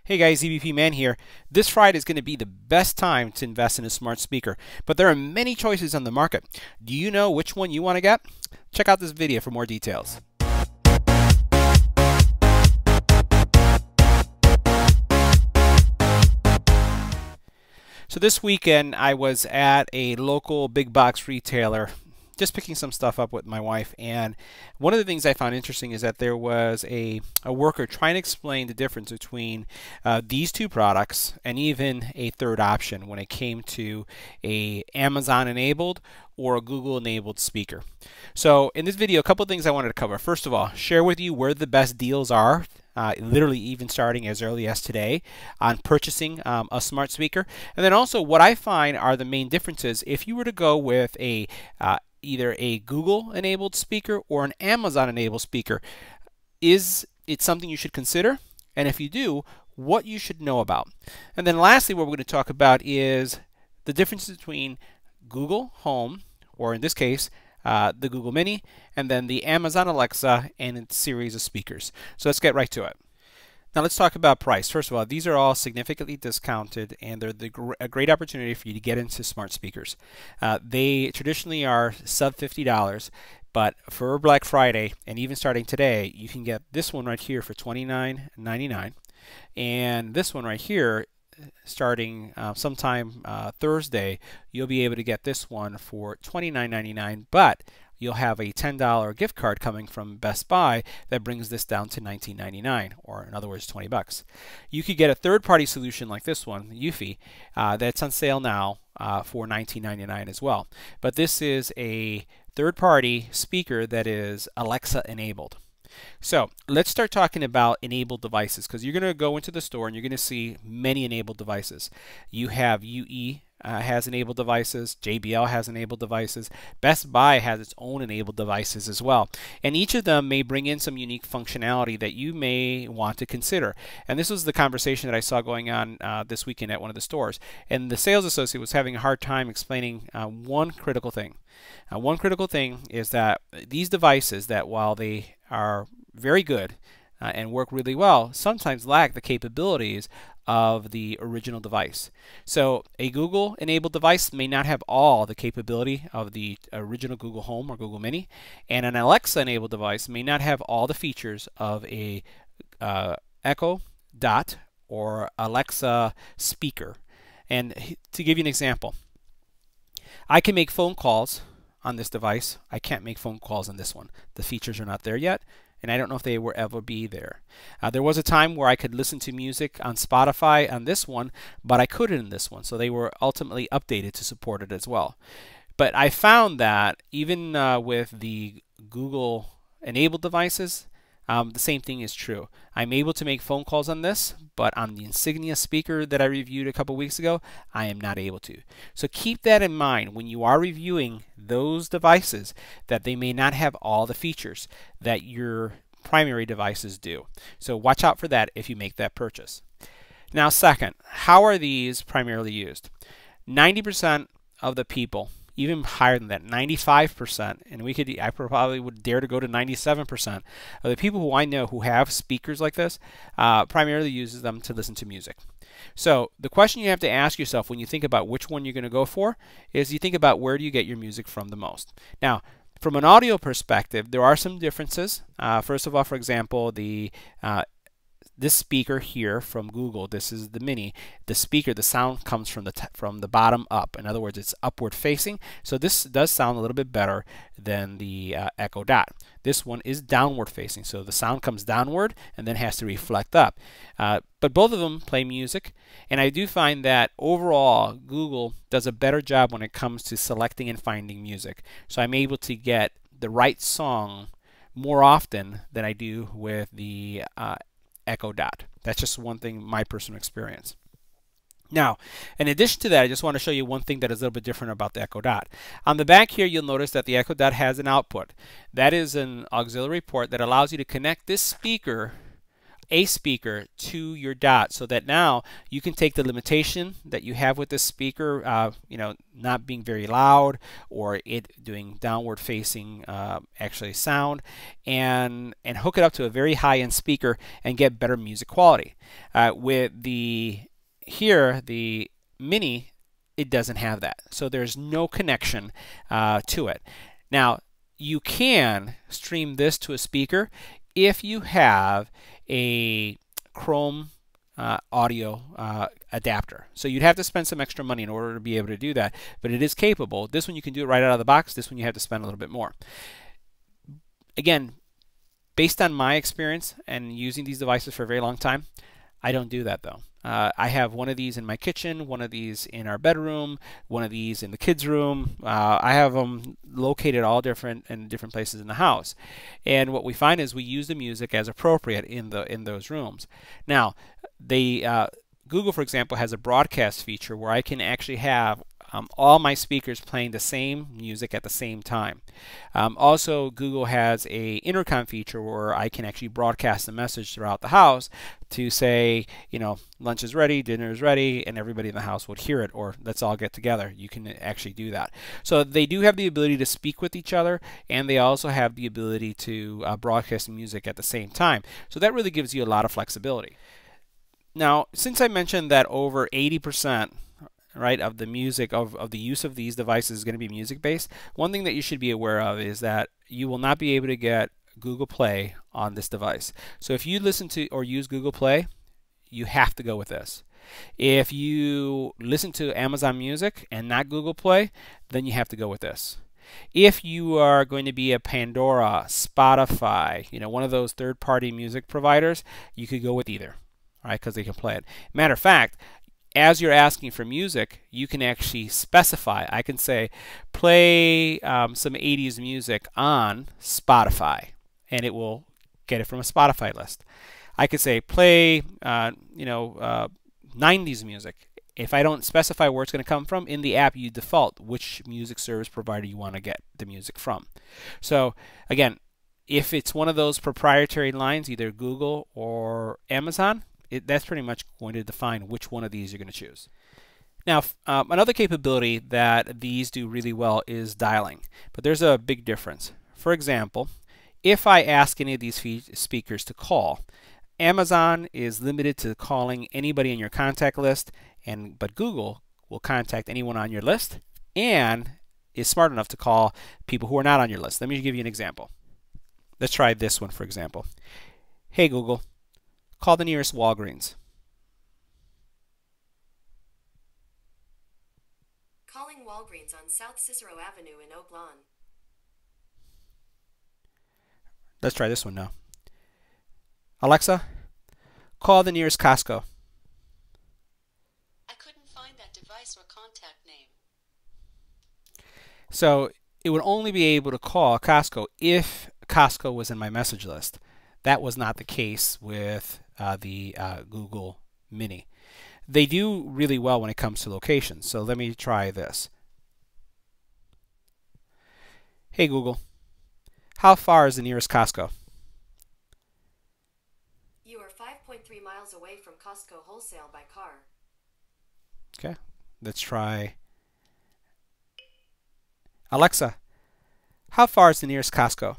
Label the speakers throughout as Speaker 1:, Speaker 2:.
Speaker 1: Hey guys, EBPMAN here. This Friday is going to be the best time to invest in a smart speaker, but there are many choices on the market. Do you know which one you want to get? Check out this video for more details. So this weekend I was at a local big box retailer just picking some stuff up with my wife, and one of the things I found interesting is that there was a worker trying to explain the difference between these two products and even a third option when it came to a Amazon enabled or a Google enabled speaker. So in this video, a couple of things I wanted to cover. First of all, share with you where the best deals are, literally even starting as early as today on purchasing a smart speaker, and then also what I find are the main differences if you were to go with a either a Google enabled speaker or an Amazon enabled speaker. Is it something you should consider? And if you do, what you should know about. And then lastly, what we're going to talk about is the differences between Google Home, or in this case the Google Mini, and then the Amazon Alexa and its series of speakers. So let's get right to it. Now let's talk about price. First of all, these are all significantly discounted, and they're a great opportunity for you to get into smart speakers. They traditionally are sub $50, but for Black Friday and even starting today, you can get this one right here for $29.99, and this one right here starting sometime Thursday, you'll be able to get this one for $29.99, but you'll have a $10 gift card coming from Best Buy that brings this down to $19.99, or in other words, 20 bucks. You could get a third-party solution like this one, Eufy, that's on sale now for $19.99 as well. But this is a third-party speaker that is Alexa enabled. So let's start talking about enabled devices, because you're going to go into the store and you're going to see many enabled devices. You have UE has enabled devices, JBL has enabled devices, Best Buy has its own enabled devices as well, and each of them may bring in some unique functionality that you may want to consider. And this was the conversation that I saw going on this weekend at one of the stores, and the sales associate was having a hard time explaining one critical thing. One critical thing is that these devices, that while they are very good and work really well, sometimes lack the capabilities of the original device. So a Google enabled device may not have all the capability of the original Google Home or Google Mini, and an Alexa enabled device may not have all the features of a Echo Dot or Alexa speaker. And to give you an example, I can make phone calls on this device. I can't make phone calls on this one. The features are not there yet, and I don't know if they will ever be there. There was a time where I could listen to music on Spotify on this one, but I couldn't in this one, so they were ultimately updated to support it as well. But I found that even with the Google enabled devices, the same thing is true. I'm able to make phone calls on this, but on the Insignia speaker that I reviewed a couple weeks ago, I am not able to. So keep that in mind when you are reviewing those devices, that they may not have all the features that your primary devices do. So watch out for that if you make that purchase. Now second, how are these primarily used? 90% of the people, even higher than that, 95%, and I probably would dare to go to 97% of the people who I know who have speakers like this primarily uses them to listen to music. So the question you have to ask yourself when you think about which one you're going to go for is you think about where do you get your music from the most. Now, from an audio perspective, there are some differences. First of all, for example, this speaker here from Google, this is the Mini. The speaker, the sound comes from the bottom up. In other words, it's upward facing. So this does sound a little bit better than the Echo Dot. This one is downward facing, so the sound comes downward and then has to reflect up. But both of them play music, and I do find that overall Google does a better job when it comes to selecting and finding music. So I'm able to get the right song more often than I do with the Echo Dot. That's just one thing, my personal experience. Now, in addition to that, I just want to show you one thing that is a little bit different about the Echo Dot. On the back here, you'll notice that the Echo Dot has an output. That is an auxiliary port that allows you to connect this speaker a speaker to your dot, so that now you can take the limitation that you have with this speaker, not being very loud or it doing downward facing actually sound, and hook it up to a very high-end speaker and get better music quality. With the Mini, it doesn't have that, so there's no connection to it. Now you can stream this to a speaker if you have a Chrome audio adapter. So you'd have to spend some extra money in order to be able to do that, but it is capable. This one you can do it right out of the box. This one you have to spend a little bit more. Again, based on my experience and using these devices for a very long time, I don't do that though. I have one of these in my kitchen, one of these in our bedroom, one of these in the kids' room. I have them located all different places in the house. And what we find is we use the music as appropriate in those rooms. Now, Google, for example, has a broadcast feature where I can actually have all my speakers playing the same music at the same time. Also, Google has a intercom feature where I can actually broadcast a message throughout the house to say, lunch is ready, dinner is ready, and everybody in the house would hear it, or let's all get together. You can actually do that. So they do have the ability to speak with each other, and they also have the ability to broadcast music at the same time. So that really gives you a lot of flexibility. Now, since I mentioned that over 80% of the music of the use of these devices is going to be music based, one thing that you should be aware of is that you will not be able to get Google Play on this device. So if you listen to or use Google Play, you have to go with this. If you listen to Amazon Music and not Google Play, then you have to go with this. If you are going to be a Pandora, Spotify, one of those third-party music providers, you could go with either, right? Because they can play it. Matter of fact, as you're asking for music, you can actually specify. I can say, play some 80s music on Spotify, and it will get it from a Spotify list. I could say, play 90s music. If I don't specify where it's going to come from, in the app you default which music service provider you want to get the music from. So again, if it's one of those proprietary lines, either Google or Amazon, that's pretty much going to define which one of these you're going to choose. Now, another capability that these do really well is dialing, but there's a big difference. For example, if I ask any of these speakers to call, Amazon is limited to calling anybody in your contact list, but Google will contact anyone on your list and is smart enough to call people who are not on your list. Let me give you an example. Let's try this one, for example. Hey Google, call the nearest Walgreens.
Speaker 2: Calling Walgreens on South Cicero Avenue in Oak Lawn.
Speaker 1: Let's try this one now. Alexa, call the nearest Costco.
Speaker 2: I couldn't find that device or contact name.
Speaker 1: So it would only be able to call Costco if Costco was in my message list. That was not the case with the Google Mini. They do really well when it comes to locations. So let me try this. Hey Google, how far is the nearest Costco?
Speaker 2: You are 5.3 miles away from Costco Wholesale by car.
Speaker 1: Okay, let's try. Alexa, how far is the nearest Costco?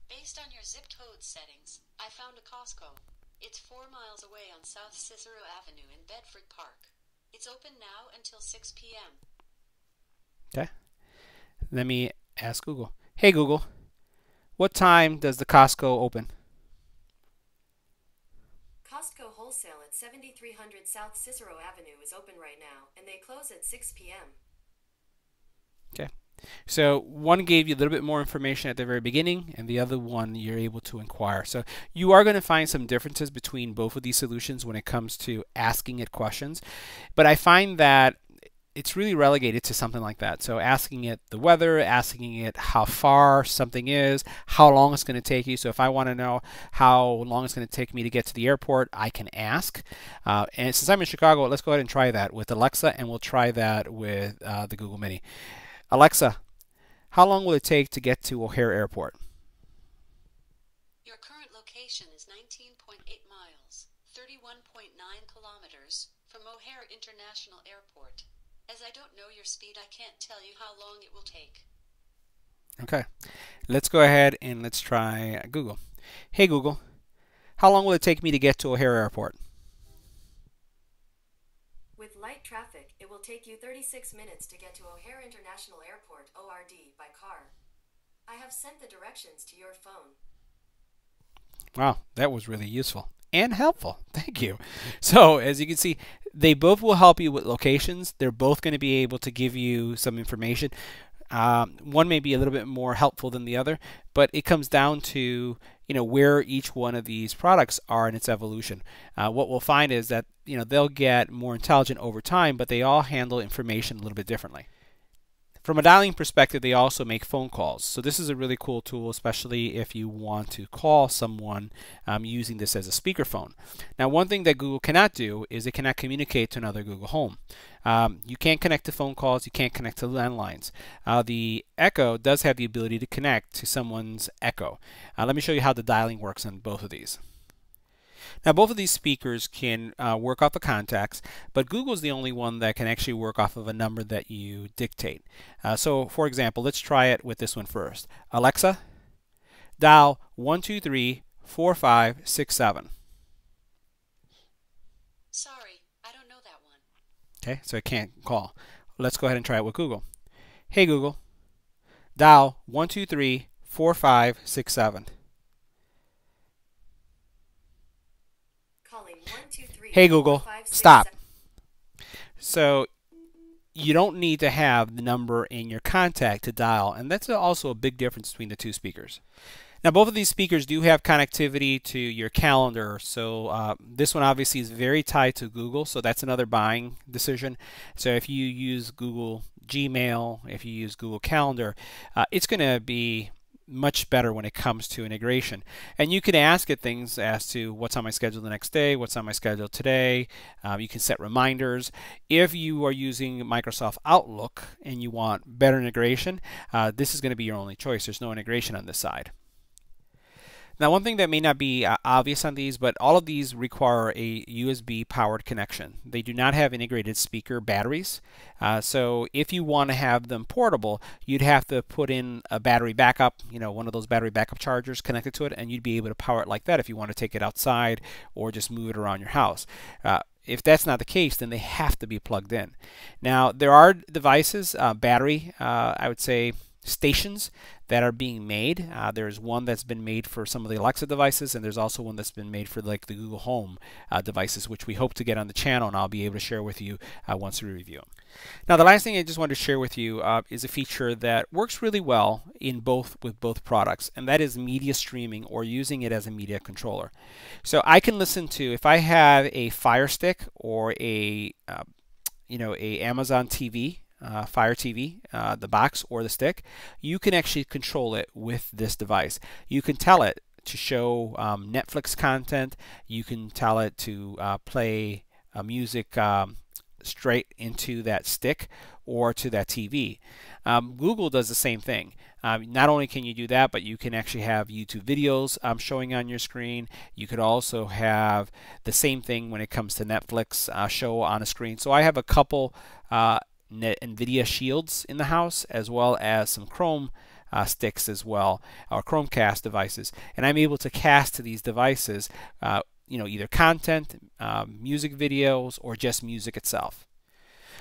Speaker 2: Based on your zip code settings, I found a Costco. It's 4 miles away on South Cicero Avenue in Bedford Park. It's open now until 6 p.m.
Speaker 1: Okay. Let me ask Google. Hey Google, what time does the Costco open?
Speaker 2: Costco Wholesale at 7300 South Cicero Avenue is open right now, and they close at 6 p.m.
Speaker 1: Okay. So one gave you a little bit more information at the very beginning, and the other one you're able to inquire. So you are going to find some differences between both of these solutions when it comes to asking it questions. But I find that it's really relegated to something like that. So asking it the weather, asking it how far something is, how long it's going to take you. So if I want to know how long it's going to take me to get to the airport, I can ask. And since I'm in Chicago, let's go ahead and try that with Alexa, and we'll try that with the Google Mini. Alexa, how long will it take to get to O'Hare Airport?
Speaker 2: Your current location miles, 31.9 kilometers, from O'Hare International Airport. As I don't know your speed, I can't tell you how long it will take.
Speaker 1: Okay, let's go ahead and let's try Google. Hey Google, how long will it take me to get to O'Hare Airport?
Speaker 3: With light traffic, it will take you 36 minutes to get to O'Hare International Airport, ORD, by car. I have sent the directions to your phone.
Speaker 1: Wow, that was really useful and helpful. Thank you. So as you can see, they both will help you with locations. They're both going to be able to give you some information. One may be a little bit more helpful than the other, but it comes down to where each one of these products are in its evolution. What we'll find is that they'll get more intelligent over time, but they all handle information a little bit differently. From a dialing perspective, they also make phone calls. So this is a really cool tool, especially if you want to call someone using this as a speakerphone. Now, one thing that Google cannot do is it cannot communicate to another Google Home. You can't connect to phone calls. You can't connect to landlines. The Echo does have the ability to connect to someone's Echo. Let me show you how the dialing works on both of these. Now, both of these speakers can work off of contacts, but Google's the only one that can actually work off of a number that you dictate. So, for example, let's try it with this one first. Alexa, dial 123-4567.
Speaker 2: Sorry, I don't know that one.
Speaker 1: Okay, so it can't call. Let's go ahead and try it with Google. Hey Google, dial 123-4567. Hey Google, stop. So you don't need to have the number in your contact to dial, and that's also a big difference between the two speakers. Now, both of these speakers do have connectivity to your calendar, so this one obviously is very tied to Google, so that's another buying decision. So if you use Google Gmail, if you use Google Calendar, it's going to be much better when it comes to integration. And you can ask it things as to what's on my schedule the next day, what's on my schedule today. You can set reminders. If you are using Microsoft Outlook and you want better integration, this is going to be your only choice. There's no integration on this side. Now, one thing that may not be obvious on these, but all of these require a USB powered connection. They do not have integrated speaker batteries. So if you want to have them portable, you'd have to put in a battery backup, one of those battery backup chargers connected to it, and you'd be able to power it like that if you want to take it outside or just move it around your house. If that's not the case, then they have to be plugged in. Now, there are devices, battery, I would say, stations that are being made. There's one that's been made for some of the Alexa devices, and there's also one that's been made for like the Google Home devices, which we hope to get on the channel, and I'll be able to share with you once we review them. Now, the last thing I just wanted to share with you is a feature that works really well with both products, and that is media streaming or using it as a media controller. So I can listen to, if I have a Fire Stick or a Amazon TV, Fire TV, the box or the stick, you can actually control it with this device. You can tell it to show Netflix content. You can tell it to play music straight into that stick or to that TV. Google does the same thing. Not only can you do that, but you can actually have YouTube videos showing on your screen. You could also have the same thing when it comes to Netflix show on a screen. So I have a couple NVIDIA Shields in the house, as well as some Chrome sticks as well, or Chromecast devices, and I'm able to cast to these devices either content, music videos, or just music itself.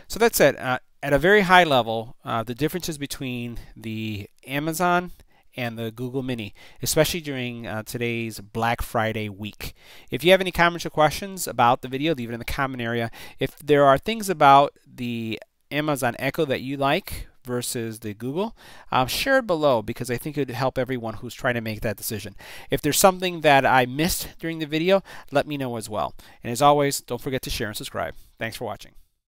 Speaker 1: So that's it. At a very high level, the differences between the Amazon and the Google Mini, especially during today's Black Friday week. If you have any comments or questions about the video, leave it in the comment area. If there are things about the Amazon Echo that you like versus the Google, share it below, because I think it would help everyone who's trying to make that decision. If there's something that I missed during the video, let me know as well. And as always, don't forget to share and subscribe. Thanks for watching.